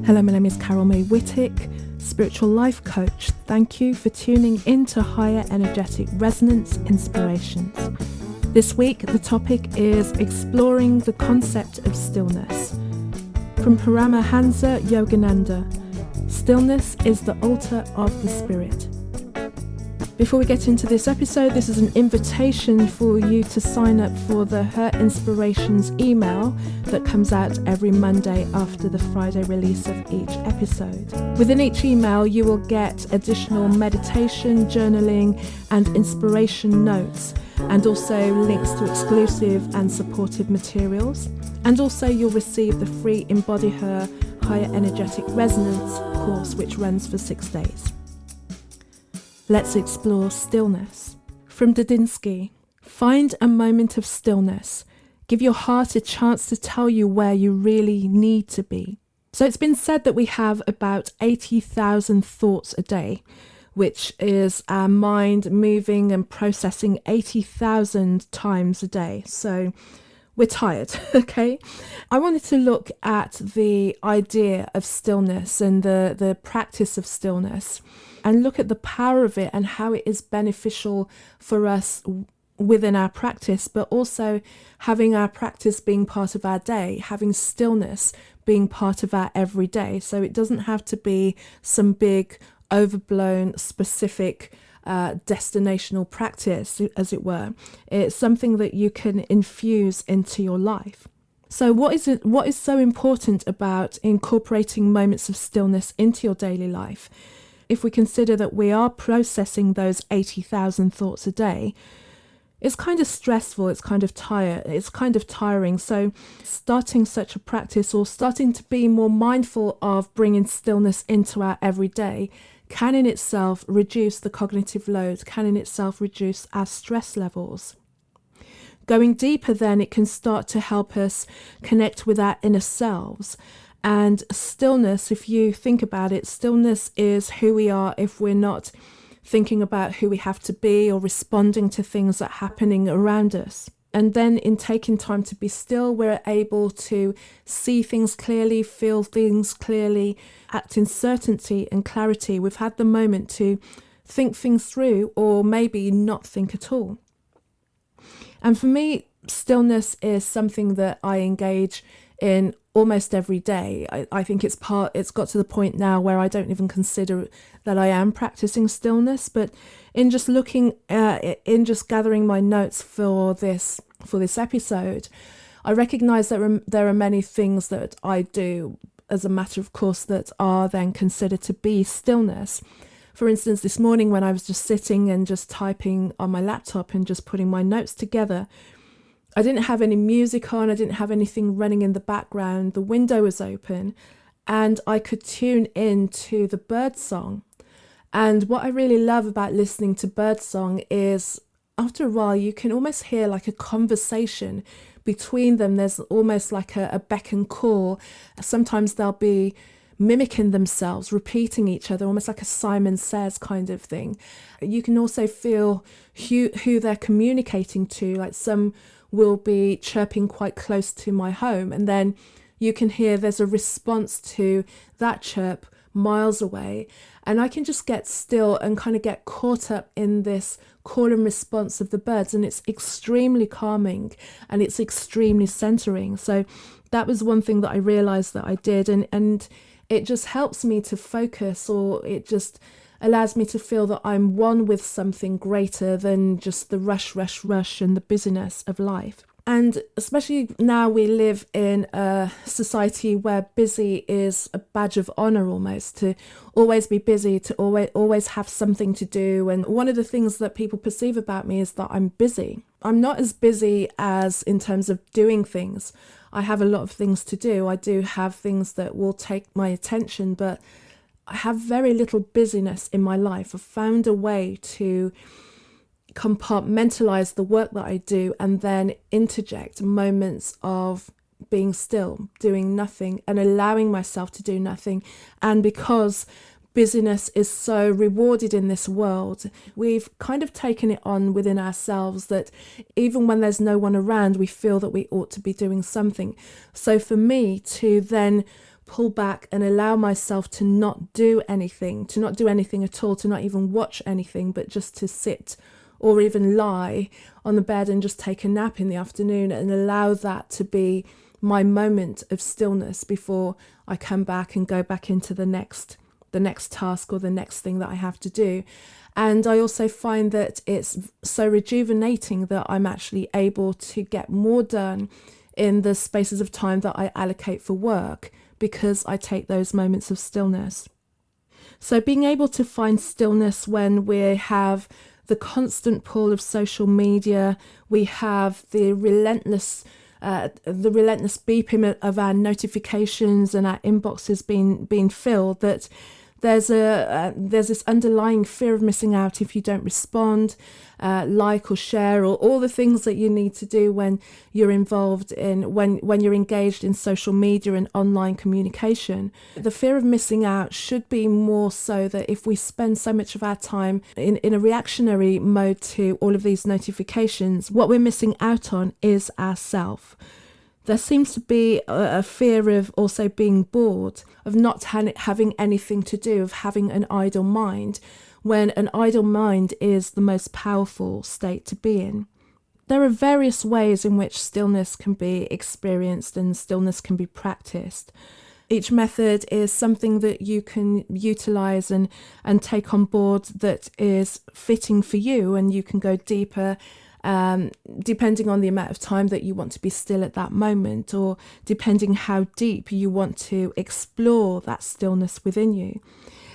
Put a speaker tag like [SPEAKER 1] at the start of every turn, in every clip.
[SPEAKER 1] Hello, my name is Carol May Whittick, spiritual life coach. Thank you for tuning into Higher Energetic Resonance Inspirations. This week, the topic is exploring the concept of stillness. From Paramahansa Yogananda, stillness is the altar of the spirit. Before we get into this episode, this is an invitation for you to sign up for the Her Inspirations email that comes out every Monday after the Friday release of each episode. Within each email, you will get additional meditation, journaling, and inspiration notes, and also links to exclusive and supportive materials. And also you'll receive the free Embody Her Higher Energetic Resonance course, which runs for 6 days. Let's explore stillness. From Dudinsky, find a moment of stillness. Give your heart a chance to tell you where you really need to be. So it's been said that we have about 80,000 thoughts a day, which is our mind moving and processing 80,000 times a day. So we're tired, okay? I wanted to look at the idea of stillness and the practice of stillness, and look at the power of it and how it is beneficial for us within our practice, but also having our practice being part of our day, having stillness being part of our everyday. So it doesn't have to be some big, overblown, specific destinational practice, as it were. It's something that you can infuse into your life. So what is so important about incorporating moments of stillness into your daily life? If we consider that we are processing those 80,000 thoughts a day, it's kind of stressful, it's kind of tiring. So starting such a practice, or starting to be more mindful of bringing stillness into our everyday, can in itself reduce the cognitive load, can in itself reduce our stress levels. Going deeper then, it can start to help us connect with our inner selves. And stillness, if you think about it, stillness is who we are if we're not thinking about who we have to be or responding to things that are happening around us. And then in taking time to be still, we're able to see things clearly, feel things clearly, act in certainty and clarity. We've had the moment to think things through, or maybe not think at all. And for me, stillness is something that I engage in almost every day. I think it's got to the point now where I don't even consider that I am practicing stillness, but in just gathering my notes for this episode, I recognize that there are many things that I do as a matter of course that are then considered to be stillness. For instance, this morning when I was just sitting and just typing on my laptop and just putting my notes together, I didn't have any music on, I didn't have anything running in the background, the window was open, and I could tune in to the bird song. And what I really love about listening to bird song is, after a while, you can almost hear like a conversation between them. There's almost like a beck and call. Sometimes they'll be mimicking themselves, repeating each other, almost like a Simon Says kind of thing. You can also feel who they're communicating to, like some will be chirping quite close to my home, and then you can hear there's a response to that chirp miles away, and I can just get still and kind of get caught up in this call and response of the birds, and it's extremely calming and it's extremely centering. So that was one thing that I realized that I did, and it just helps me to focus, or it just allows me to feel that I'm one with something greater than just the rush and the busyness of life. And especially now we live in a society where busy is a badge of honor almost, to always be busy, to always have something to do. And one of the things that people perceive about me is that I'm busy. I'm not as busy as in terms of doing things. I have a lot of things to do. I do have things that will take my attention, but I have very little busyness in my life. I've found a way to compartmentalize the work that I do and then interject moments of being still, doing nothing, and allowing myself to do nothing. And because busyness is so rewarded in this world, we've kind of taken it on within ourselves that even when there's no one around, we feel that we ought to be doing something. So for me to then pull back and allow myself to not do anything at all, to not even watch anything, but just to sit or even lie on the bed and just take a nap in the afternoon, and allow that to be my moment of stillness before I come back and go back into the next task or the next thing that I have to do. And I also find that it's so rejuvenating that I'm actually able to get more done in the spaces of time that I allocate for work, because I take those moments of stillness. So being able to find stillness when we have the constant pull of social media, we have the relentless beeping of our notifications and our inboxes being filled, that there's this underlying fear of missing out if you don't respond, like or share, or all the things that you need to do when you're involved in when you're engaged in social media and online communication. The fear of missing out should be more so that if we spend so much of our time in a reactionary mode to all of these notifications, what we're missing out on is ourself. There seems to be a fear of also being bored, of not having anything to do, of having an idle mind, when an idle mind is the most powerful state to be in. There are various ways in which stillness can be experienced and stillness can be practiced. Each method is something that you can utilize and take on board that is fitting for you, and you can go deeper depending on the amount of time that you want to be still at that moment, or depending how deep you want to explore that stillness within you.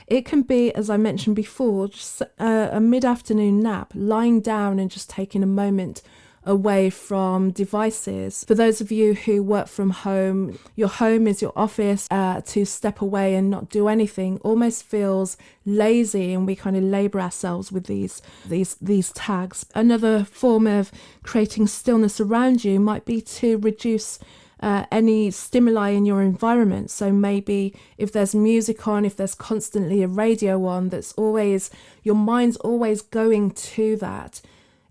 [SPEAKER 1] It can be, as I mentioned before, just a mid-afternoon nap, lying down and just taking a moment away from devices. For those of you who work from home, your home is your office. To step away and not do anything almost feels lazy, and we kind of labor ourselves with these tags. Another form of creating stillness around you might be to reduce any stimuli in your environment. So maybe if there's music on, if there's constantly a radio on, that's always, your mind's always going to that.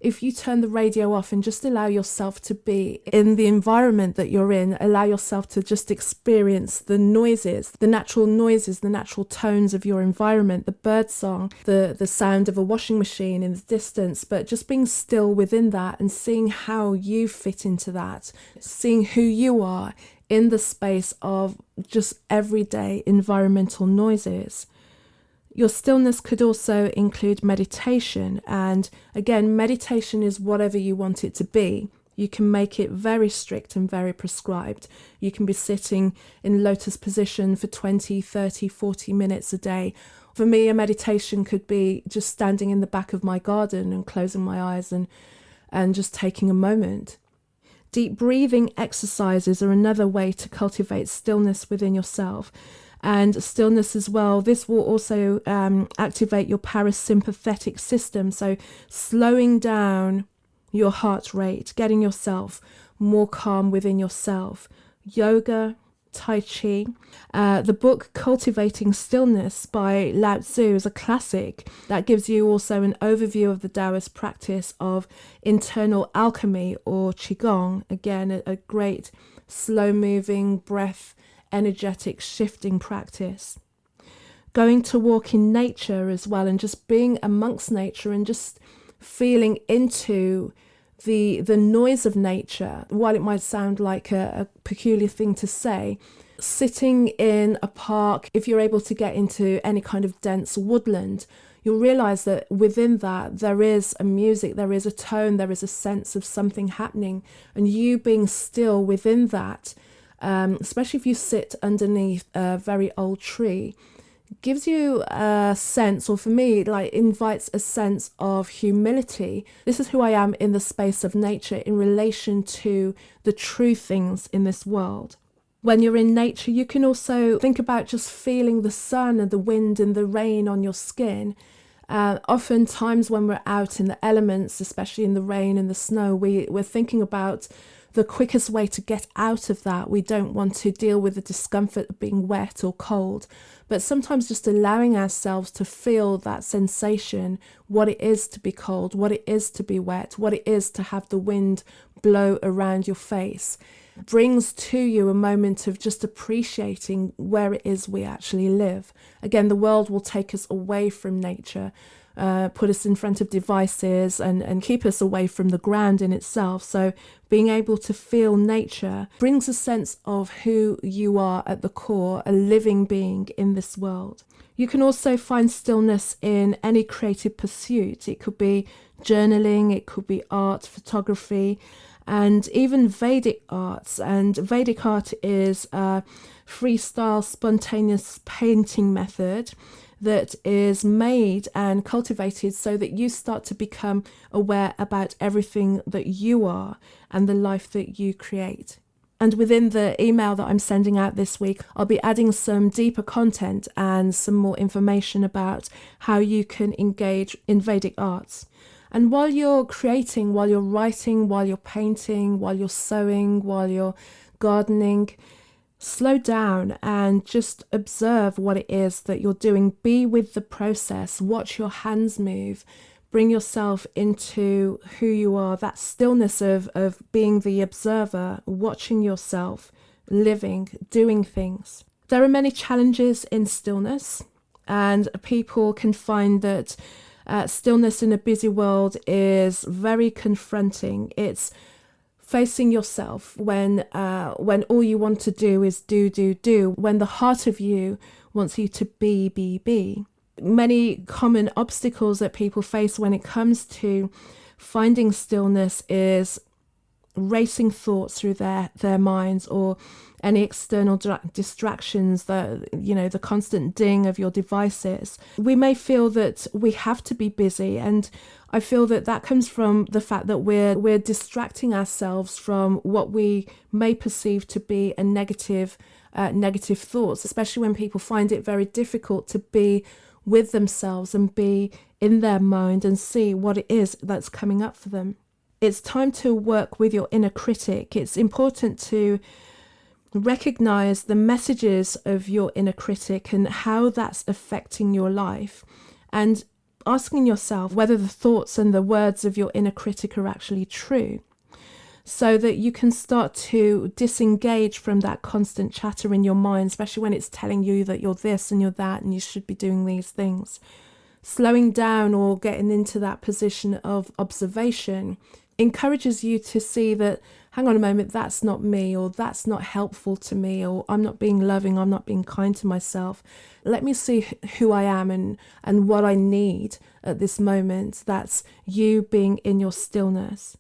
[SPEAKER 1] If you turn the radio off and just allow yourself to be in the environment that you're in, allow yourself to just experience the noises, the natural tones of your environment, the bird song, the sound of a washing machine in the distance, but just being still within that and seeing how you fit into that, seeing who you are in the space of just everyday environmental noises. Your stillness could also include meditation, and again, meditation is whatever you want it to be. You can make it very strict and very prescribed. You can be sitting in lotus position for 20, 30, 40 minutes a day. For me, a meditation could be just standing in the back of my garden and closing my eyes and just taking a moment. Deep breathing exercises are another way to cultivate stillness within yourself. And stillness as well, this will also activate your parasympathetic system, so slowing down your heart rate, getting yourself more calm within yourself. Yoga, Tai Chi. The book Cultivating Stillness by Lao Tzu is a classic that gives you also an overview of the Taoist practice of internal alchemy, or Qigong. Again, a great slow-moving breath, energetic shifting practice. Going to walk in nature as well, and just being amongst nature and just feeling into the noise of nature. While it might sound like a peculiar thing to say, sitting in a park, if you're able to get into any kind of dense woodland, you'll realize that within that there is a music, there is a tone, there is a sense of something happening, and you being still within that, especially if you sit underneath a very old tree, gives you a sense, or for me, like invites a sense of humility. This is who I am in the space of nature in relation to the true things in this world. When you're in nature, you can also think about just feeling the sun and the wind and the rain on your skin. Oftentimes when we're out in the elements, especially in the rain and the snow, we're thinking about the quickest way to get out of that. We don't want to deal with the discomfort of being wet or cold, but sometimes just allowing ourselves to feel that sensation, what it is to be cold, what it is to be wet, what it is to have the wind blow around your face, brings to you a moment of just appreciating where it is we actually live. Again, the world will take us away from nature, put us in front of devices and keep us away from the ground in itself. So being able to feel nature brings a sense of who you are at the core, a living being in this world. You can also find stillness in any creative pursuit. It could be journaling, it could be art, photography, and even Vedic arts. And Vedic art is a freestyle, spontaneous painting method that is made and cultivated so that you start to become aware about everything that you are and the life that you create. And within the email that I'm sending out this week, I'll be adding some deeper content and some more information about how you can engage in Vedic arts. And while you're creating, while you're writing, while you're painting, while you're sewing, while you're gardening, slow down and just observe what it is that you're doing. Be with the process. Watch your hands move. Bring yourself into who you are, that stillness of being the observer, watching yourself, living, doing things. There are many challenges in stillness, and people can find that stillness in a busy world is very confronting. It's facing yourself when all you want to do is do, when the heart of you wants you to be. Many common obstacles that people face when it comes to finding stillness is racing thoughts through their minds, or any external distractions, the constant ding of your devices. We may feel that we have to be busy, and I feel that comes from the fact that we're distracting ourselves from what we may perceive to be a negative thoughts, especially when people find it very difficult to be with themselves and be in their mind and see what it is that's coming up for them. It's time to work with your inner critic. It's important to recognize the messages of your inner critic and how that's affecting your life, and asking yourself whether the thoughts and the words of your inner critic are actually true, so that you can start to disengage from that constant chatter in your mind, especially when it's telling you that you're this and you're that and you should be doing these things. Slowing down or getting into that position of observation encourages you to see that, hang on a moment, that's not me, or that's not helpful to me, or I'm not being loving, I'm not being kind to myself. Let me see who I am and what I need at this moment. That's you being in your stillness.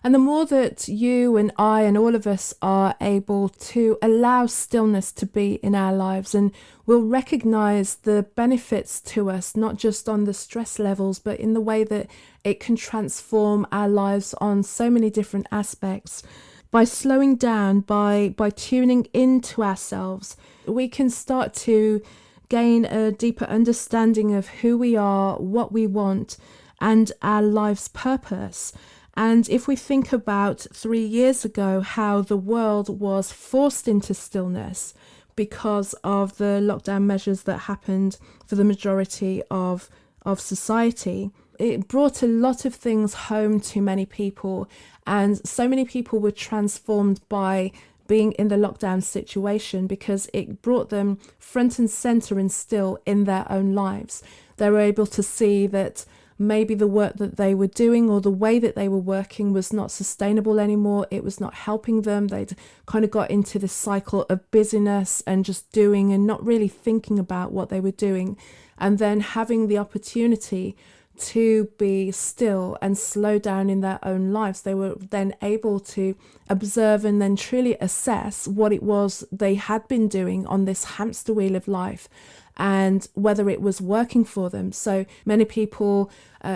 [SPEAKER 1] And the more that you and I and all of us are able to allow stillness to be in our lives, and we'll recognize the benefits to us, not just on the stress levels, but in the way that it can transform our lives on so many different aspects. By slowing down, by tuning into ourselves, we can start to gain a deeper understanding of who we are, what we want, and our life's purpose. And if we think about 3 years ago, how the world was forced into stillness because of the lockdown measures that happened for the majority of society, it brought a lot of things home to many people. And so many people were transformed by being in the lockdown situation, because it brought them front and center and still in their own lives. They were able to see that maybe the work that they were doing or the way that they were working was not sustainable anymore. It was not helping them. They'd kind of got into this cycle of busyness and just doing and not really thinking about what they were doing. And then having the opportunity to be still and slow down in their own lives, they were then able to observe and then truly assess what it was they had been doing on this hamster wheel of life, and whether it was working for them. So many people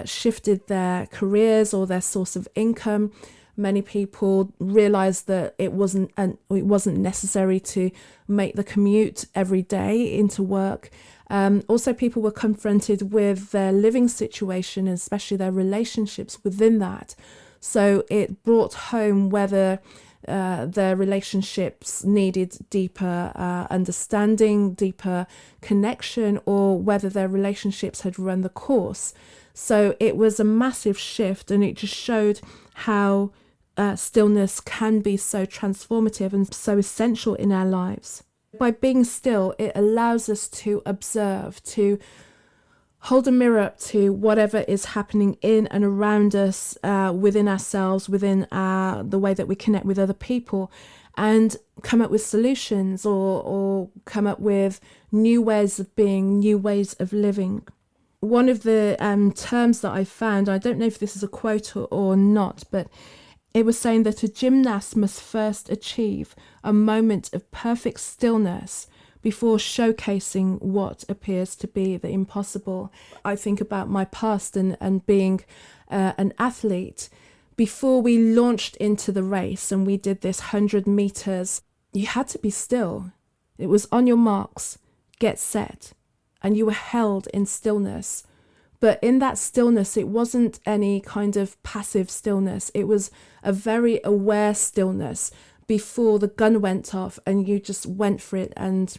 [SPEAKER 1] shifted their careers or their source of income. Many people realized that it wasn't necessary to make the commute every day into work. Also, people were confronted with their living situation, especially their relationships within that. So it brought home whether their relationships needed deeper understanding, deeper connection, or whether their relationships had run the course. So it was a massive shift, and it just showed how stillness can be so transformative and so essential in our lives. By being still, it allows us to observe, to hold a mirror up to whatever is happening in and around us, within ourselves, within the way that we connect with other people, and come up with solutions or come up with new ways of being, new ways of living. One of the terms that I found, I don't know if this is a quote or not, but it was saying that a gymnast must first achieve a moment of perfect stillness before showcasing what appears to be the impossible. I think about my past and being an athlete. Before we launched into the race and we did this 100 meters, you had to be still. It was on your marks, get set, and you were held in stillness. But in that stillness, it wasn't any kind of passive stillness. It was a very aware stillness before the gun went off and you just went for it, and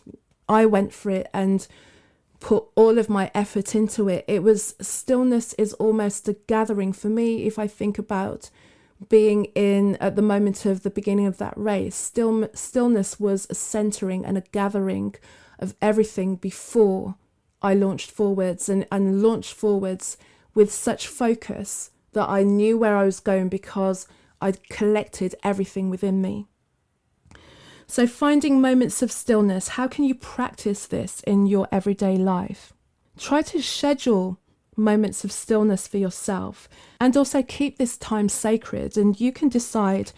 [SPEAKER 1] I went for it and put all of my effort into it. It was, stillness is almost a gathering for me. If I think about being in at the moment of the beginning of that race, stillness was a centering and a gathering of everything before I launched forwards, and launched forwards with such focus that I knew where I was going because I'd collected everything within me. So finding moments of stillness, how can you practice this in your everyday life? Try to schedule moments of stillness for yourself, and also keep this time sacred, and you can decide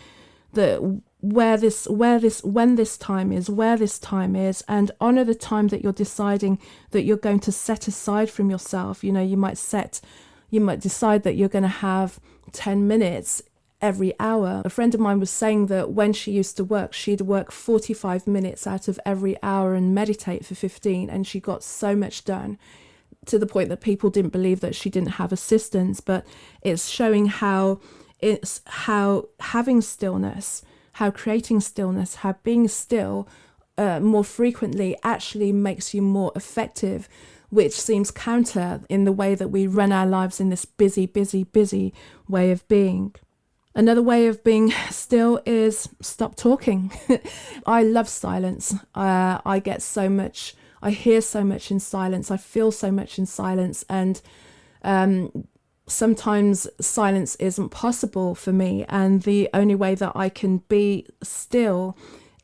[SPEAKER 1] that where this time is, and honor the time that you're deciding that you're going to set aside from yourself. You know, you might decide that you're going to have 10 minutes every hour. A friend of mine was saying that when she used to work, she'd work 45 minutes out of every hour and meditate for 15, and she got so much done, to the point that people didn't believe that she didn't have assistance. But it's showing how having stillness, how creating stillness, how being still more frequently actually makes you more effective, which seems counter in the way that we run our lives in this busy way of being. Another way of being still is stop talking. I love silence. I hear so much in silence. I feel so much in silence. And sometimes silence isn't possible for me. And the only way that I can be still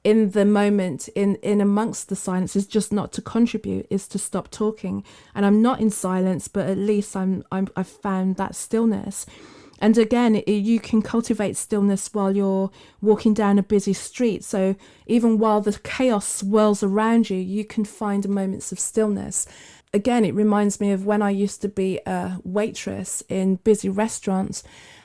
[SPEAKER 1] in the moment, in amongst the silence, is just not to contribute, is to stop talking. And I'm not in silence, but at least I've found that stillness. And again, you can cultivate stillness while you're walking down a busy street. So even while the chaos swirls around you, you can find moments of stillness. Again, it reminds me of when I used to be a waitress in busy restaurants.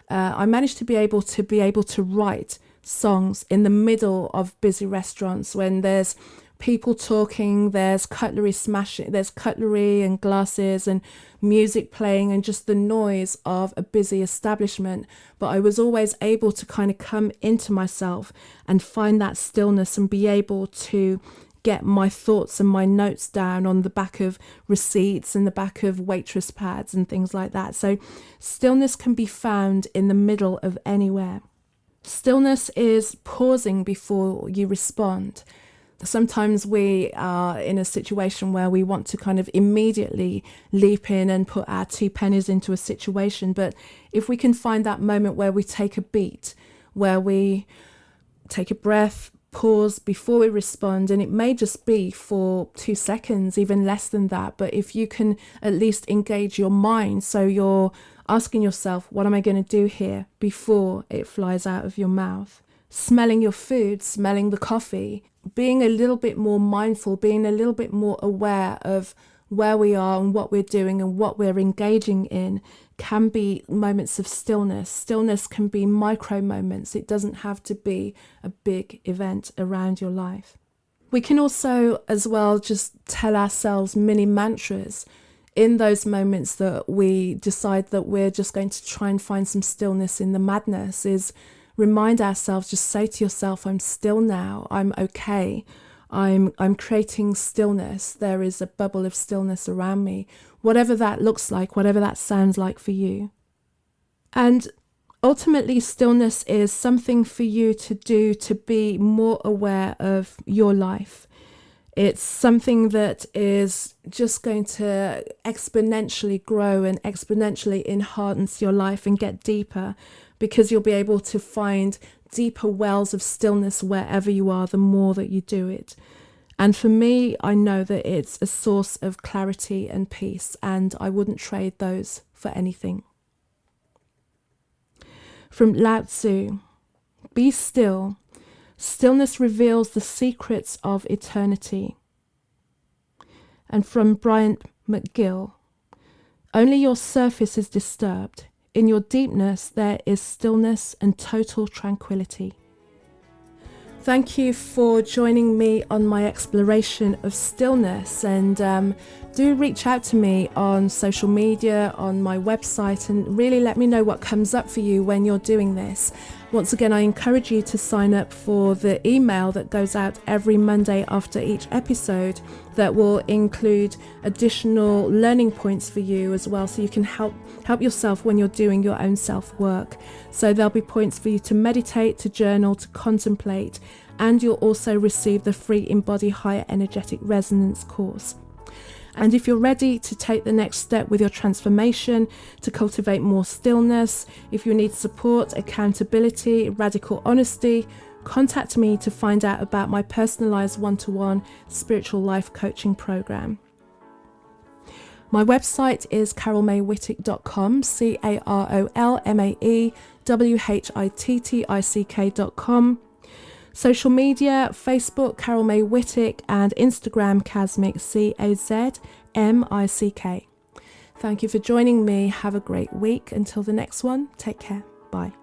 [SPEAKER 1] I managed to be able to write songs in the middle of busy restaurants when there's people talking, there's cutlery smashing, there's cutlery and glasses and music playing and just the noise of a busy establishment. But I was always able to kind of come into myself and find that stillness and be able to get my thoughts and my notes down on the back of receipts and the back of waitress pads and things like that. So stillness can be found in the middle of anywhere. Stillness is pausing before you respond. Sometimes we are in a situation where we want to kind of immediately leap in and put our 2 pennies into a situation. But if we can find that moment where we take a beat, where we take a breath, pause before we respond, and it may just be for 2 seconds, even less than that. But if you can at least engage your mind, so you're asking yourself, what am I going to do here before it flies out of your mouth? Smelling your food, smelling the coffee, being a little bit more mindful, being a little bit more aware of where we are and what we're doing and what we're engaging in can be moments of stillness. Stillness can be micro moments. It doesn't have to be a big event around your life. We can also as well just tell ourselves mini mantras. in those moments that we decide that we're just going to try and find some stillness in the madness, is remind ourselves, just say to yourself, I'm still now, I'm okay, I'm creating stillness, there is a bubble of stillness around me, whatever that looks like, whatever that sounds like for you. And ultimately, stillness is something for you to do to be more aware of your life. It's something that is just going to exponentially grow and exponentially enhance your life and get deeper, because you'll be able to find deeper wells of stillness wherever you are, the more that you do it. And for me, I know that it's a source of clarity and peace, and I wouldn't trade those for anything. From Lao Tzu, be still. Stillness reveals the secrets of eternity. And from Bryant McGill, only your surface is disturbed. In your deepness, there is stillness and total tranquility. Thank you for joining me on my exploration of stillness, and do reach out to me on social media, on my website, and really let me know what comes up for you when you're doing this. Once again, I encourage you to sign up for the email that goes out every Monday after each episode that will include additional learning points for you as well, so you can help yourself when you're doing your own self-work. So there'll be points for you to meditate, to journal, to contemplate, and you'll also receive the free Embody Higher Energetic Resonance course. And if you're ready to take the next step with your transformation, to cultivate more stillness, if you need support, accountability, radical honesty, contact me to find out about my personalized one-to-one spiritual life coaching program. My website is carolmaywhittick.com, carolmaewhittick.com. Social media, Facebook, Carol May Whittick, and Instagram, Casmic, CAZMICK. Thank you for joining me. Have a great week. Until the next one, take care. Bye.